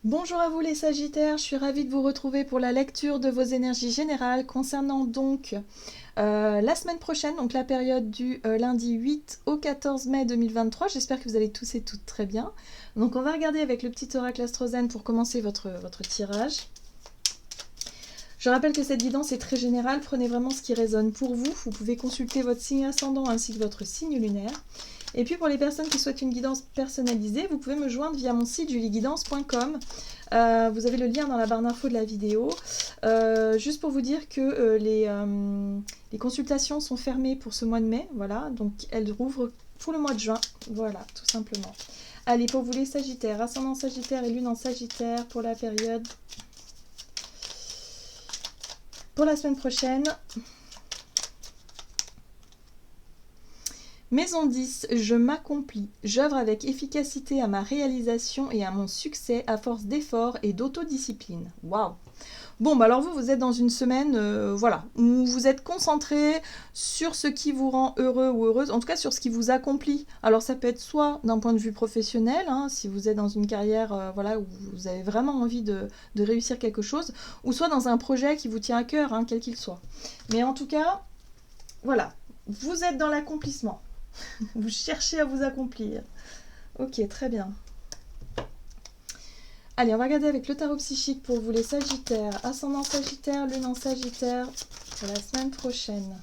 Bonjour à vous les Sagittaires, je suis ravie de vous retrouver pour la lecture de vos énergies générales concernant donc la semaine prochaine, donc la période du lundi 8 au 14 mai 2023. J'espère que vous allez tous et toutes très bien. Donc on va regarder avec le petit oracle Astrozen pour commencer votre tirage. Je rappelle que cette guidance est très générale, prenez vraiment ce qui résonne pour vous. Vous pouvez consulter votre signe ascendant ainsi que votre signe lunaire. Et puis pour les personnes qui souhaitent une guidance personnalisée, vous pouvez me joindre via mon site julieguidance.com. Vous avez le lien dans la barre d'infos de la vidéo. Juste pour vous dire que les consultations sont fermées pour ce mois de mai. Voilà, donc elles rouvrent pour le mois de juin. Voilà, tout simplement. Allez, pour vous les Sagittaires, ascendant Sagittaire et lune en Sagittaire pour la période... Pour la semaine prochaine... Maison 10, je m'accomplis. J'œuvre avec efficacité à ma réalisation et à mon succès à force d'efforts et d'autodiscipline. Waouh! Bon, bah alors vous êtes dans une semaine, voilà, où vous êtes concentré sur ce qui vous rend heureux ou heureuse, en tout cas sur ce qui vous accomplit. Alors ça peut être soit d'un point de vue professionnel, hein, si vous êtes dans une carrière voilà, où vous avez vraiment envie de réussir quelque chose, ou soit dans un projet qui vous tient à cœur, hein, quel qu'il soit. Mais en tout cas, voilà, vous êtes dans l'accomplissement. Vous cherchez à vous accomplir. Ok, très bien. Allez, on va regarder avec le tarot psychique pour vous les Sagittaires. Ascendant Sagittaire, lune en Sagittaire pour la semaine prochaine.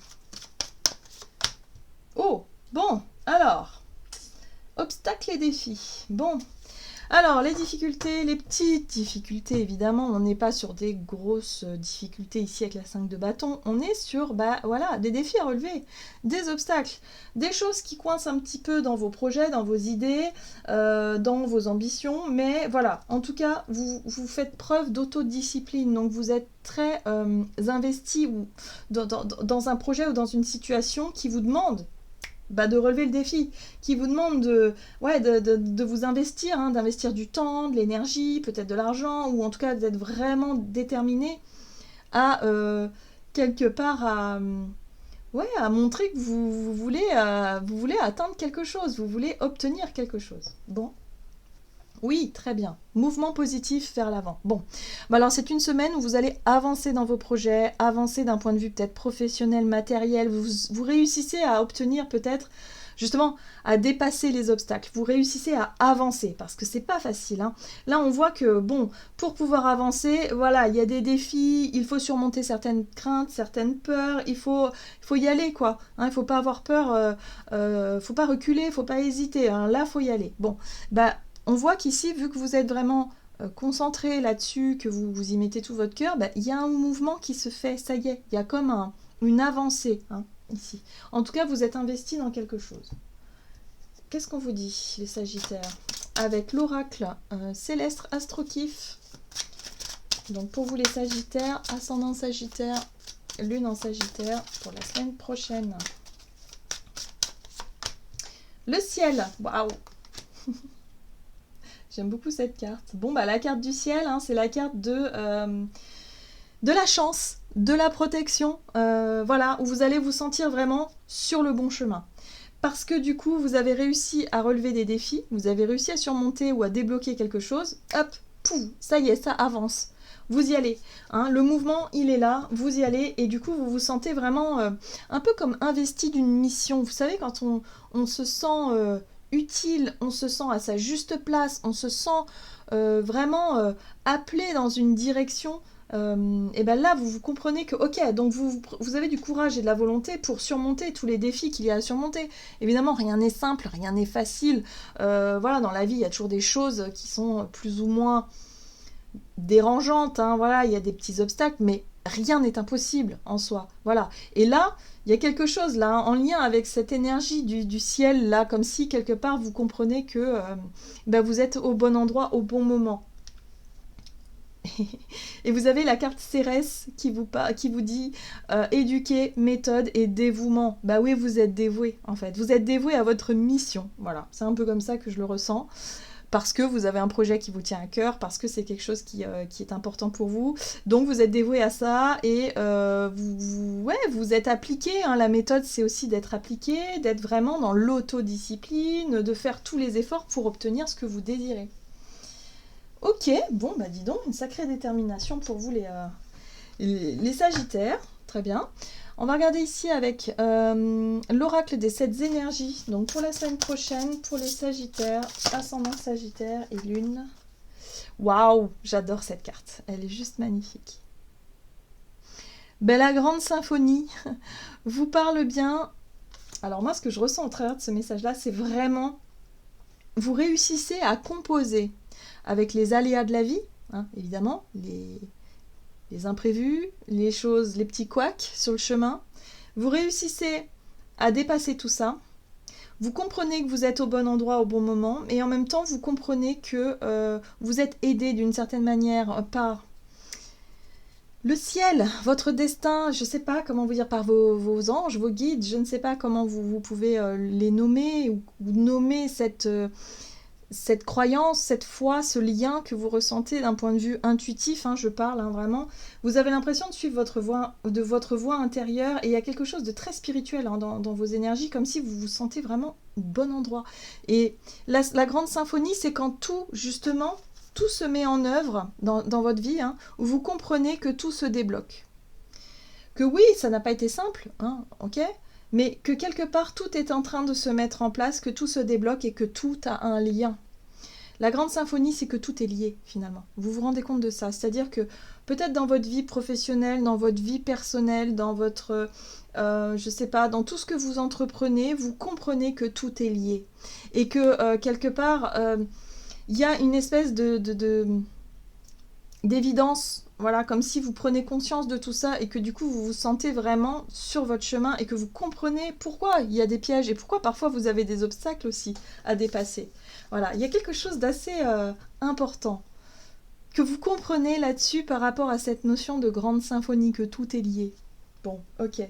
Oh, bon, alors. Obstacles et défis. Bon. Alors, les difficultés, les petites difficultés, évidemment, on n'est pas sur des grosses difficultés ici avec la 5 de bâton, on est sur, voilà, des défis à relever, des obstacles, des choses qui coincent un petit peu dans vos projets, dans vos idées, dans vos ambitions, mais voilà, en tout cas, vous faites preuve d'autodiscipline, donc vous êtes très investi dans un projet ou dans une situation qui vous demande de relever le défi, qui vous demande de vous investir, hein, d'investir du temps, de l'énergie, peut-être de l'argent, ou en tout cas d'être vraiment déterminé à quelque part à montrer que vous voulez atteindre quelque chose, vous voulez obtenir quelque chose. Bon. Oui, très bien. Mouvement positif vers l'avant. Bon, alors c'est une semaine où vous allez avancer dans vos projets, avancer d'un point de vue peut-être professionnel, matériel. Vous réussissez à obtenir peut-être, justement, à dépasser les obstacles. Vous réussissez à avancer, parce que c'est pas facile. Hein. Là, on voit que, bon, pour pouvoir avancer, voilà, il y a des défis, il faut surmonter certaines craintes, certaines peurs, il faut y aller, quoi. Hein, il faut pas avoir peur, faut pas reculer, faut pas hésiter. Hein. Là, faut y aller. Bon, on voit qu'ici, vu que vous êtes vraiment concentré là-dessus, que vous y mettez tout votre cœur, il y a un mouvement qui se fait, ça y est, il y a comme une avancée hein, ici. En tout cas, vous êtes investi dans quelque chose. Qu'est-ce qu'on vous dit, les Sagittaires? Avec l'oracle Céleste Astrokif. Donc pour vous les Sagittaires, ascendant Sagittaire, lune en Sagittaire, pour la semaine prochaine. Le ciel, waouh. J'aime beaucoup cette carte. Bon, la carte du ciel, hein, c'est la carte de la chance, de la protection, voilà, où vous allez vous sentir vraiment sur le bon chemin. Parce que du coup, vous avez réussi à relever des défis, vous avez réussi à surmonter ou à débloquer quelque chose, hop, pouf, ça y est, ça avance. Vous y allez. Hein, le mouvement, il est là, vous y allez, et du coup, vous vous sentez vraiment un peu comme investi d'une mission. Vous savez, quand on se sent... utile, on se sent à sa juste place, on se sent vraiment appelé dans une direction, et là vous comprenez que ok, donc vous avez du courage et de la volonté pour surmonter tous les défis qu'il y a à surmonter. Évidemment, rien n'est simple, rien n'est facile. Voilà, dans la vie, il y a toujours des choses qui sont plus ou moins dérangeantes. Hein, voilà, il y a des petits obstacles, mais rien n'est impossible en soi. Voilà. Et là, il y a quelque chose là, en lien avec cette énergie du ciel, là, comme si quelque part vous comprenez que vous êtes au bon endroit, au bon moment. Et vous avez la carte Cérès qui vous dit éduquer, méthode et dévouement. Bah oui, vous êtes dévoué en fait. Vous êtes dévoué à votre mission. Voilà, c'est un peu comme ça que je le ressens. Parce que vous avez un projet qui vous tient à cœur, parce que c'est quelque chose qui est important pour vous. Donc vous êtes dévoué à ça et vous êtes appliqué. Hein. La méthode, c'est aussi d'être appliqué, d'être vraiment dans l'autodiscipline, de faire tous les efforts pour obtenir ce que vous désirez. Ok, bon, bah dis donc, une sacrée détermination pour vous les Sagittaires. Très bien. On va regarder ici avec l'oracle des 7 énergies. Donc pour la semaine prochaine, pour les Sagittaires, ascendant Sagittaire et Lune. Waouh, j'adore cette carte. Elle est juste magnifique. Ben, la grande symphonie vous parle bien. Alors moi, ce que je ressens au travers de ce message-là, c'est vraiment... Vous réussissez à composer avec les aléas de la vie, hein, évidemment, les imprévus, les choses, les petits couacs sur le chemin. Vous réussissez à dépasser tout ça. Vous comprenez que vous êtes au bon endroit au bon moment, et en même temps, vous comprenez que vous êtes aidé d'une certaine manière par le ciel, votre destin, je ne sais pas comment vous dire, par vos anges, vos guides, je ne sais pas comment vous pouvez les nommer, ou nommer cette croyance, cette foi, ce lien que vous ressentez d'un point de vue intuitif, hein, je parle vraiment. Vous avez l'impression de suivre votre voie intérieure, et il y a quelque chose de très spirituel hein, dans vos énergies, comme si vous vous sentez vraiment au bon endroit. Et la grande symphonie, c'est quand tout, justement, tout se met en œuvre dans votre vie, hein, où vous comprenez que tout se débloque. Que oui, ça n'a pas été simple, hein, ok, mais que quelque part tout est en train de se mettre en place, que tout se débloque et que tout a un lien. La grande symphonie, c'est que tout est lié finalement. Vous vous rendez compte de ça? C'est-à-dire que peut-être dans votre vie professionnelle, dans votre vie personnelle, dans votre, je sais pas, dans tout ce que vous entreprenez, vous comprenez que tout est lié. Et que quelque part, il y a une espèce d'évidence, voilà, comme si vous prenez conscience de tout ça et que du coup vous vous sentez vraiment sur votre chemin et que vous comprenez pourquoi il y a des pièges et pourquoi parfois vous avez des obstacles aussi à dépasser. Voilà, il y a quelque chose d'assez important que vous comprenez là-dessus par rapport à cette notion de grande symphonie, que tout est lié. Bon, ok.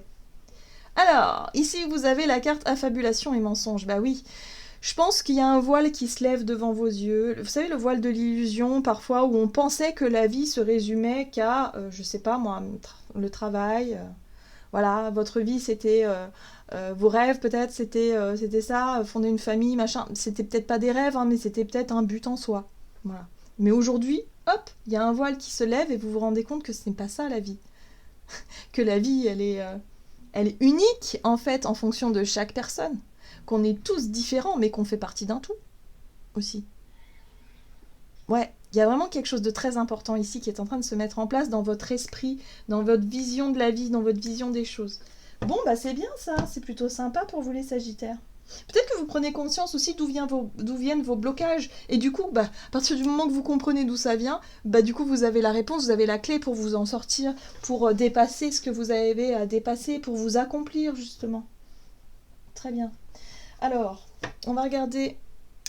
Alors, ici vous avez la carte affabulation et mensonge. Bah oui, je pense qu'il y a un voile qui se lève devant vos yeux. Vous savez, le voile de l'illusion, parfois, où on pensait que la vie se résumait qu'à, je sais pas moi, le travail. Voilà, votre vie, c'était... vos rêves, peut-être, c'était ça, fonder une famille, machin. C'était peut-être pas des rêves, hein, mais c'était peut-être un but en soi. Voilà. Mais aujourd'hui, hop, il y a un voile qui se lève et vous vous rendez compte que ce n'est pas ça, la vie. Que la vie, elle est unique, en fait, en fonction de chaque personne. Qu'on est tous différents, mais qu'on fait partie d'un tout, aussi. Ouais, il y a vraiment quelque chose de très important ici qui est en train de se mettre en place dans votre esprit, dans votre vision de la vie, dans votre vision des choses. Bon, bah c'est bien ça, c'est plutôt sympa pour vous les Sagittaires. Peut-être que vous prenez conscience aussi d'où viennent vos blocages. Et du coup, bah, à partir du moment que vous comprenez d'où ça vient, bah, du coup, vous avez la réponse, vous avez la clé pour vous en sortir, pour dépasser ce que vous avez à dépasser, pour vous accomplir, justement. Très bien. Alors, on va regarder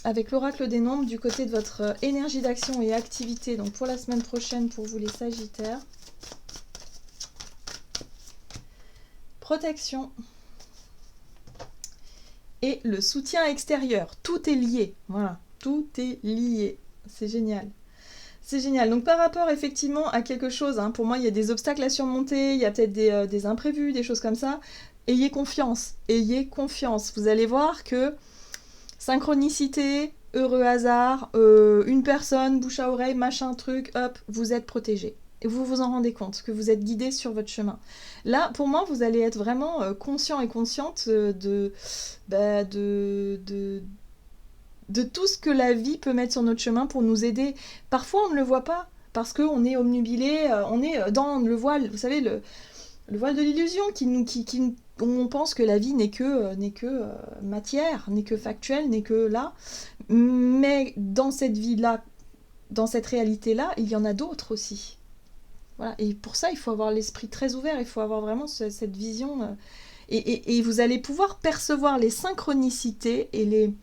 avec l'oracle des nombres du côté de votre énergie d'action et activité, donc pour la semaine prochaine pour vous les Sagittaires. Protection. Et le soutien extérieur. Tout est lié. Voilà, tout est lié. C'est génial. C'est génial. Donc par rapport effectivement à quelque chose, hein, pour moi il y a des obstacles à surmonter, il y a peut-être des imprévus, des choses comme ça. Ayez confiance. Ayez confiance. Vous allez voir que synchronicité, heureux hasard, une personne, bouche à oreille, machin, truc, hop, vous êtes protégé. Et vous vous en rendez compte, que vous êtes guidé sur votre chemin. Là, pour moi, vous allez être vraiment conscient et consciente de tout ce que la vie peut mettre sur notre chemin pour nous aider. Parfois, on ne le voit pas, parce qu'on est omnubilé, on est dans le voile, vous savez, le voile de l'illusion où on pense que la vie n'est que matière, n'est que factuelle, n'est que là. Mais dans cette vie-là, dans cette réalité-là, il y en a d'autres aussi. Voilà. Et pour ça, il faut avoir l'esprit très ouvert, il faut avoir vraiment cette vision. Et vous allez pouvoir percevoir les synchronicités et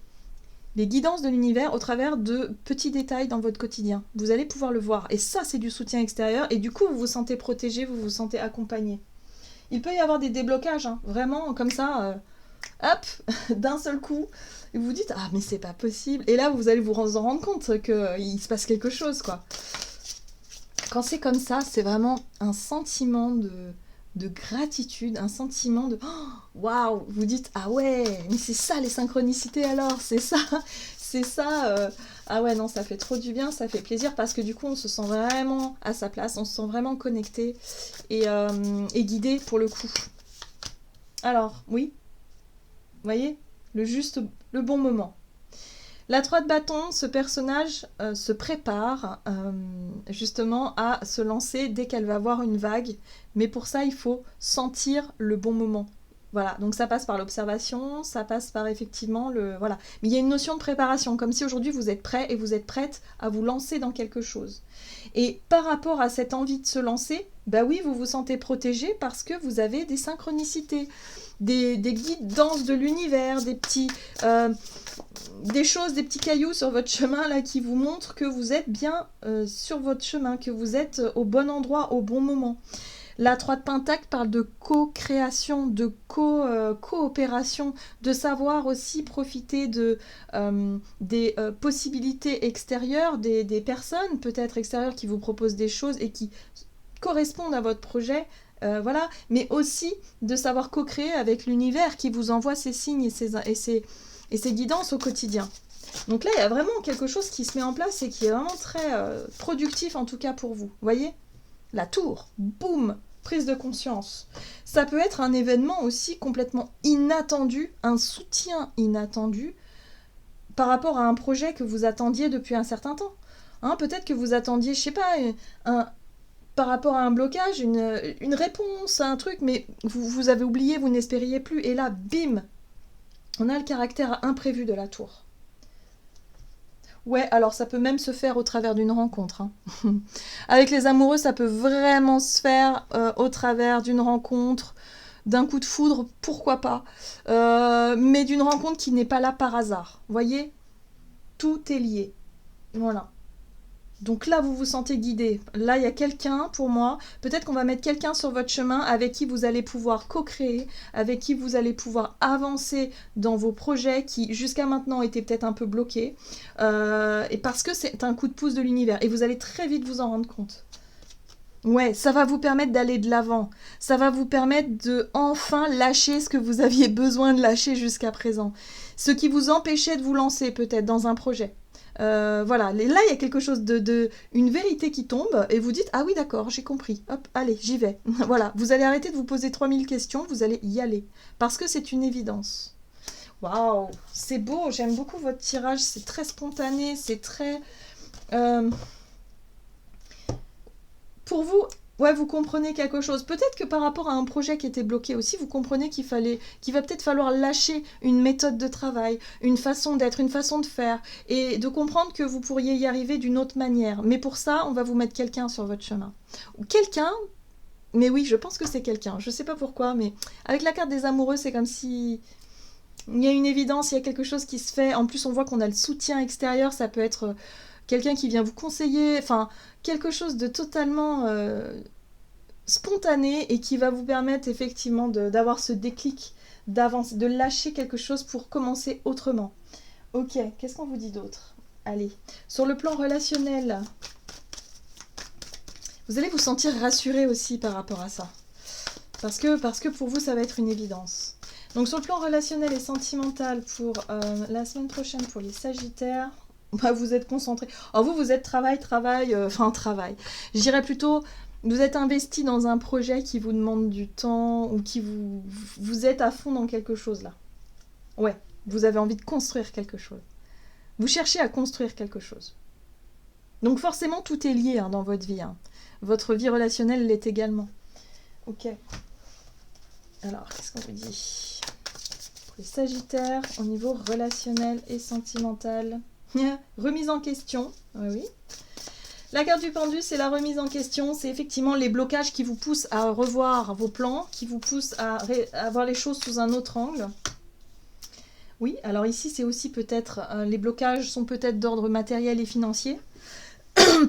les guidances de l'univers au travers de petits détails dans votre quotidien. Vous allez pouvoir le voir. Et ça, c'est du soutien extérieur. Et du coup, vous vous sentez protégé, vous vous sentez accompagné. Il peut y avoir des déblocages, hein, vraiment comme ça, hop, d'un seul coup. Et vous vous dites, ah mais c'est pas possible. Et là, vous allez vous en rendre compte qu'il se passe quelque chose, quoi. Quand c'est comme ça, c'est vraiment un sentiment de gratitude, un sentiment de waouh, vous dites ah ouais, mais c'est ça les synchronicités alors, c'est ça Ah ouais, non, ça fait trop du bien, ça fait plaisir parce que du coup, on se sent vraiment à sa place, on se sent vraiment connecté et guidé pour le coup. Alors, oui, vous voyez, le bon moment. La 3 de bâton, ce personnage se prépare justement à se lancer dès qu'elle va voir une vague. Mais pour ça, il faut sentir le bon moment. Voilà, donc ça passe par l'observation, ça passe par effectivement le... Voilà. Mais il y a une notion de préparation, comme si aujourd'hui vous êtes prêt et vous êtes prête à vous lancer dans quelque chose. Et par rapport à cette envie de se lancer, bah oui, vous vous sentez protégé parce que vous avez des synchronicités, des guidances de l'univers, des choses, des petits cailloux sur votre chemin là qui vous montrent que vous êtes bien sur votre chemin, que vous êtes au bon endroit, au bon moment. La 3 de Pentacle parle de co-création, de coopération, de savoir aussi profiter des possibilités extérieures, des personnes peut-être extérieures qui vous proposent des choses et qui correspondent à votre projet. Voilà, mais aussi de savoir co-créer avec l'univers qui vous envoie ces signes et ces guidances au quotidien. Donc là, il y a vraiment quelque chose qui se met en place et qui est vraiment très productif, en tout cas pour vous. Vous voyez ? La tour, boum, prise de conscience. Ça peut être un événement aussi complètement inattendu, un soutien inattendu par rapport à un projet que vous attendiez depuis un certain temps. Hein, peut-être que vous attendiez, je sais pas, par rapport à un blocage, une réponse à un truc, mais vous avez oublié, vous n'espériez plus. Et là, bim, on a le caractère imprévu de la tour. Ouais, alors ça peut même se faire au travers d'une rencontre. Hein. Avec les amoureux, ça peut vraiment se faire au travers d'une rencontre, d'un coup de foudre, pourquoi pas. Mais d'une rencontre qui n'est pas là par hasard. Vous voyez ? Tout est lié. Voilà. Donc là, vous vous sentez guidé. Là, il y a quelqu'un, pour moi, peut-être qu'on va mettre quelqu'un sur votre chemin avec qui vous allez pouvoir co-créer, avec qui vous allez pouvoir avancer dans vos projets qui, jusqu'à maintenant, étaient peut-être un peu bloqués. Et parce que c'est un coup de pouce de l'univers. Et vous allez très vite vous en rendre compte. Ouais, ça va vous permettre d'aller de l'avant. Ça va vous permettre de enfin lâcher ce que vous aviez besoin de lâcher jusqu'à présent. Ce qui vous empêchait de vous lancer peut-être dans un projet. Voilà, là il y a quelque chose une vérité qui tombe et vous dites ah oui d'accord j'ai compris, hop allez j'y vais. Voilà, vous allez arrêter de vous poser 3000 questions, vous allez y aller parce que c'est une évidence. Waouh, c'est beau, j'aime beaucoup votre tirage, c'est très spontané, c'est très pour vous. Ouais, vous comprenez quelque chose. Peut-être que par rapport à un projet qui était bloqué aussi, vous comprenez qu'il va peut-être falloir lâcher une méthode de travail, une façon d'être, une façon de faire, et de comprendre que vous pourriez y arriver d'une autre manière. Mais pour ça, on va vous mettre quelqu'un sur votre chemin. Ou quelqu'un, mais oui, je pense que c'est quelqu'un. Je sais pas pourquoi, mais avec la carte des amoureux, c'est comme si il y a une évidence, il y a quelque chose qui se fait. En plus, on voit qu'on a le soutien extérieur, ça peut être quelqu'un qui vient vous conseiller, enfin, quelque chose de totalement spontané et qui va vous permettre effectivement d'avoir ce déclic, d'avancer, de lâcher quelque chose pour commencer autrement. Ok, qu'est-ce qu'on vous dit d'autre ? Allez, sur le plan relationnel, vous allez vous sentir rassuré aussi par rapport à ça. Parce que pour vous, ça va être une évidence. Donc sur le plan relationnel et sentimental, pour la semaine prochaine, pour les Sagittaires, bah, vous êtes concentrés. Alors vous êtes travail. Je dirais plutôt, vous êtes investi dans un projet qui vous demande du temps ou qui vous êtes à fond dans quelque chose là. Ouais, vous avez envie de construire quelque chose. Vous cherchez à construire quelque chose. Donc forcément, tout est lié dans votre vie. Hein. Votre vie relationnelle l'est également. Ok. Alors, qu'est-ce qu'on vous dit ? Pour les Sagittaires, au niveau relationnel et sentimental. Remise en question. Oui. La carte du pendu, c'est la remise en question. C'est effectivement les blocages qui vous poussent à revoir vos plans, qui vous poussent à voir les choses sous un autre angle. Oui, alors ici, c'est aussi peut-être... les blocages sont peut-être d'ordre matériel et financier.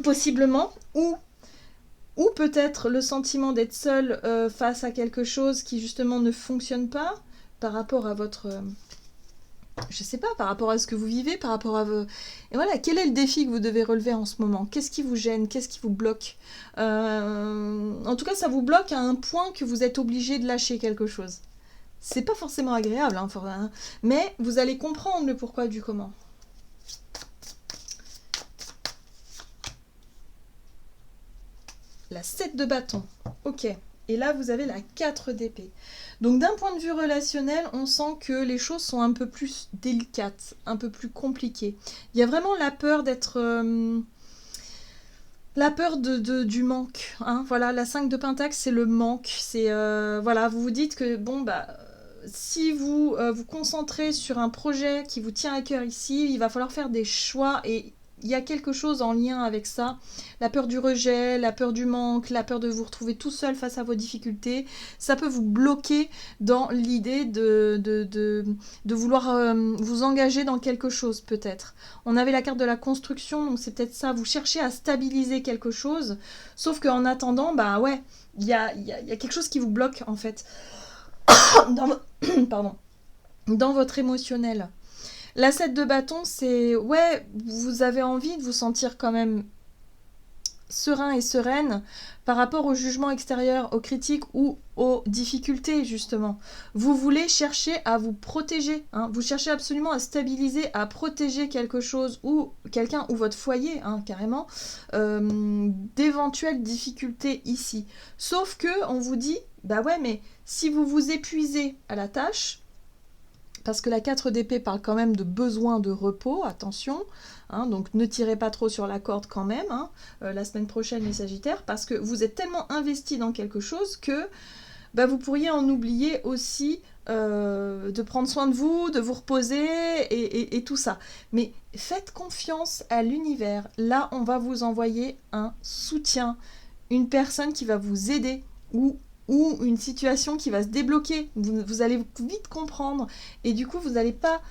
Possiblement. Ou peut-être le sentiment d'être seul face à quelque chose qui justement ne fonctionne pas par rapport à votre... je sais pas, par rapport à ce que vous vivez, par rapport à vos... Et voilà, quel est le défi que vous devez relever en ce moment ? Qu'est-ce qui vous gêne ? Qu'est-ce qui vous bloque ? En tout cas, ça vous bloque à un point que vous êtes obligé de lâcher quelque chose. C'est pas forcément agréable, mais vous allez comprendre le pourquoi du comment. la 7 de bâton. Ok. Et là, vous avez la 4 d'épée. Donc, d'un point de vue relationnel, on sent que les choses sont un peu plus délicates, un peu plus compliquées. Il y a vraiment la peur d'être... la peur du manque. Hein. Voilà, la 5 de Pentacle, c'est le manque. C'est, voilà, vous vous dites que, bon, bah... si vous vous concentrez sur un projet qui vous tient à cœur ici, il va falloir faire des choix et il y a quelque chose en lien avec ça. La peur du rejet, la peur du manque, la peur de vous retrouver tout seul face à vos difficultés. Ça peut vous bloquer dans l'idée de vouloir vous engager dans quelque chose peut-être. On avait la carte de la construction, donc c'est peut-être ça. Vous cherchez à stabiliser quelque chose, sauf qu'en attendant, bah ouais, il y a quelque chose qui vous bloque en fait. Pardon, dans votre émotionnel. La 7 de bâton, c'est, ouais, vous avez envie de vous sentir quand même serein et sereine par rapport au jugement extérieur, aux critiques ou aux difficultés, justement. Vous voulez chercher à vous protéger, hein. Vous cherchez absolument à stabiliser, à protéger quelque chose ou quelqu'un ou votre foyer, hein, carrément, d'éventuelles difficultés ici. Sauf que on vous dit, bah ouais, mais si vous vous épuisez à la tâche, parce que la 4 d'épée parle quand même de besoin de repos, attention, hein, donc ne tirez pas trop sur la corde quand même, hein, la semaine prochaine les Sagittaires, parce que vous êtes tellement investi dans quelque chose que bah, vous pourriez en oublier aussi de prendre soin de vous reposer et tout ça. Mais faites confiance à l'univers, là on va vous envoyer un soutien, une personne qui va vous aider, ou une situation qui va se débloquer, vous allez vite comprendre et du coup vous n'allez pas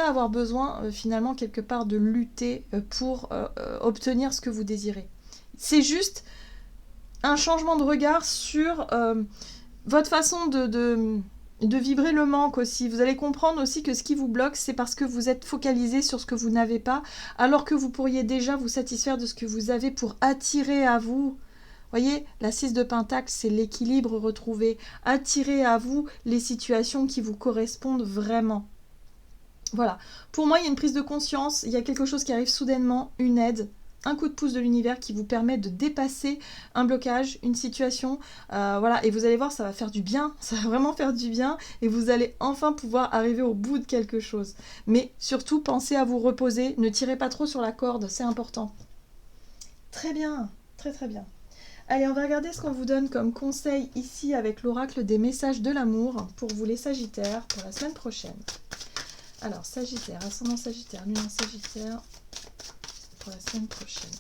avoir besoin finalement quelque part de lutter pour obtenir ce que vous désirez. C'est juste un changement de regard sur votre façon de vibrer le manque aussi. Vous allez comprendre aussi que ce qui vous bloque, c'est parce que vous êtes focalisé sur ce que vous n'avez pas, alors que vous pourriez déjà vous satisfaire de ce que vous avez pour attirer à vous. Voyez, la 6 de Pentacle, c'est l'équilibre retrouvé. Attirez à vous les situations qui vous correspondent vraiment. Voilà. Pour moi, il y a une prise de conscience, il y a quelque chose qui arrive soudainement, une aide, un coup de pouce de l'univers qui vous permet de dépasser un blocage, une situation. Voilà, et vous allez voir, ça va faire du bien, ça va vraiment faire du bien, et vous allez enfin pouvoir arriver au bout de quelque chose. Mais surtout, pensez à vous reposer, ne tirez pas trop sur la corde, c'est important. Très bien, très très bien. Allez, on va regarder ce qu'on vous donne comme conseil ici avec l'oracle des messages de l'amour pour vous les Sagittaires pour la semaine prochaine. Alors, Sagittaire, ascendant Sagittaire, lune en Sagittaire pour la semaine prochaine.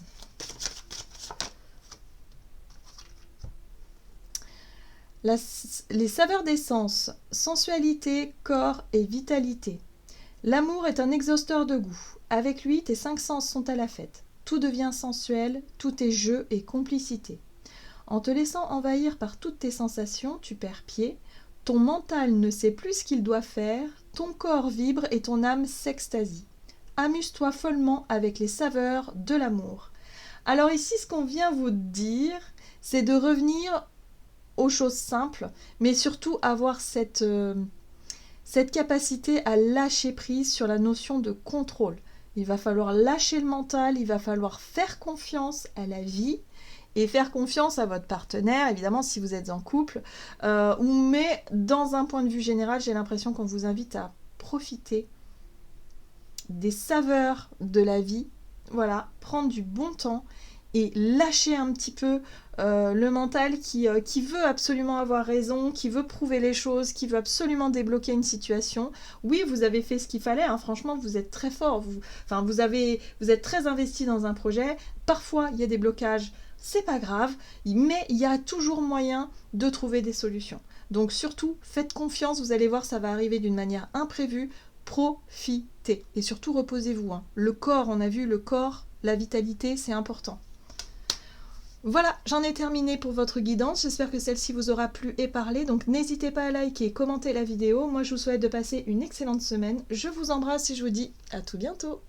Les saveurs d'essence, sensualité, corps et vitalité. L'amour est un exhausteur de goût. Avec lui, tes 5 sens sont à la fête. Tout devient sensuel, tout est jeu et complicité. En te laissant envahir par toutes tes sensations, tu perds pied, ton mental ne sait plus ce qu'il doit faire, ton corps vibre et ton âme s'extasie. Amuse-toi follement avec les saveurs de l'amour. Alors ici, ce qu'on vient vous dire, c'est de revenir aux choses simples, mais surtout avoir cette capacité à lâcher prise sur la notion de contrôle. Il va falloir lâcher le mental, il va falloir faire confiance à la vie, et faire confiance à votre partenaire, évidemment si vous êtes en couple, mais dans un point de vue général, j'ai l'impression qu'on vous invite à profiter des saveurs de la vie, voilà, prendre du bon temps et lâcher un petit peu le mental qui veut absolument avoir raison, qui veut prouver les choses, qui veut absolument débloquer une situation. Oui, vous avez fait ce qu'il fallait, hein, franchement, vous êtes très fort, vous êtes très investi dans un projet, parfois il y a des blocages, c'est pas grave, mais il y a toujours moyen de trouver des solutions. Donc surtout, faites confiance, vous allez voir, ça va arriver d'une manière imprévue, profitez. Et surtout, reposez-vous. Hein. Le corps, on a vu, le corps, la vitalité, c'est important. Voilà, j'en ai terminé pour votre guidance. J'espère que celle-ci vous aura plu et parlé. Donc n'hésitez pas à liker et commenter la vidéo. Moi, je vous souhaite de passer une excellente semaine. Je vous embrasse et je vous dis à tout bientôt.